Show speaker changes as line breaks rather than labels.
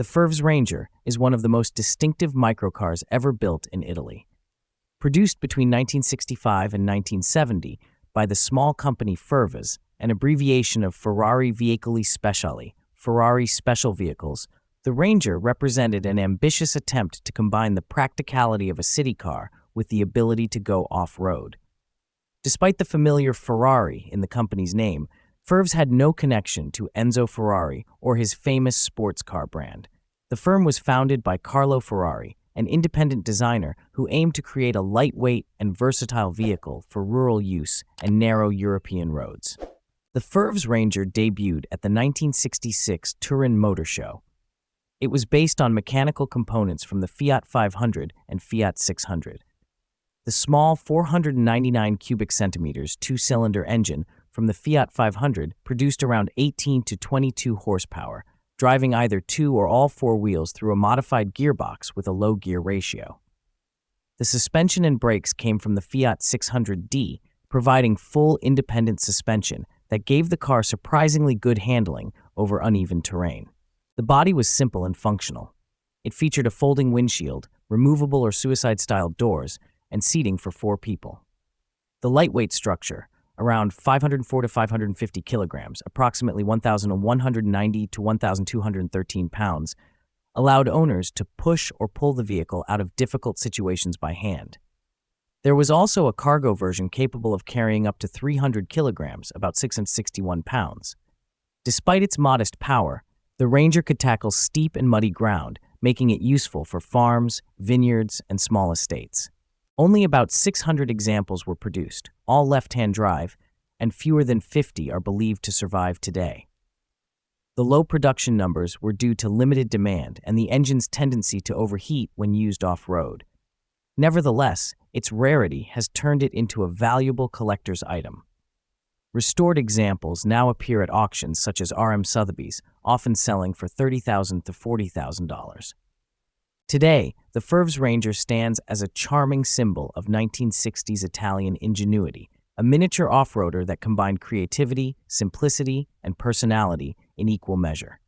The Ferves Ranger is one of the most distinctive microcars ever built in Italy. Produced between 1965 and 1970 by the small company Ferves, an abbreviation of Ferrari Veicoli Speciali, Ferrari Special Vehicles, the Ranger represented an ambitious attempt to combine the practicality of a city car with the ability to go off-road. Despite the familiar Ferrari in the company's name, Ferves had no connection to Enzo Ferrari or his famous sports car brand. The firm was founded by Carlo Ferrari, an independent designer who aimed to create a lightweight and versatile vehicle for rural use and narrow European roads. The Ferves Ranger debuted at the 1966 Turin Motor Show. It was based on mechanical components from the Fiat 500 and Fiat 600. The small 499 cubic centimeters two-cylinder engine from the Fiat 500 produced around 18 to 22 horsepower, driving either two or all four wheels through a modified gearbox with a low gear ratio. The suspension and brakes came from the Fiat 600D, providing full independent suspension that gave the car surprisingly good handling over uneven terrain. The body was simple and functional. It featured a folding windshield, removable or suicide-style doors, and seating for 4 people. The lightweight structure, around 504 to 550 kilograms, approximately 1,190 to 1,213 pounds, allowed owners to push or pull the vehicle out of difficult situations by hand. There was also a cargo version capable of carrying up to 300 kilograms, about 661 pounds. Despite its modest power, the Ranger could tackle steep and muddy ground, making it useful for farms, vineyards, and small estates. Only about 600 examples were produced, all left-hand drive, and fewer than 50 are believed to survive today. The low production numbers were due to limited demand and the engine's tendency to overheat when used off-road. Nevertheless, its rarity has turned it into a valuable collector's item. Restored examples now appear at auctions such as RM Sotheby's, often selling for $30,000 to $40,000. Today, the Ferves Ranger stands as a charming symbol of 1960s Italian ingenuity, a miniature off-roader that combined creativity, simplicity, and personality in equal measure.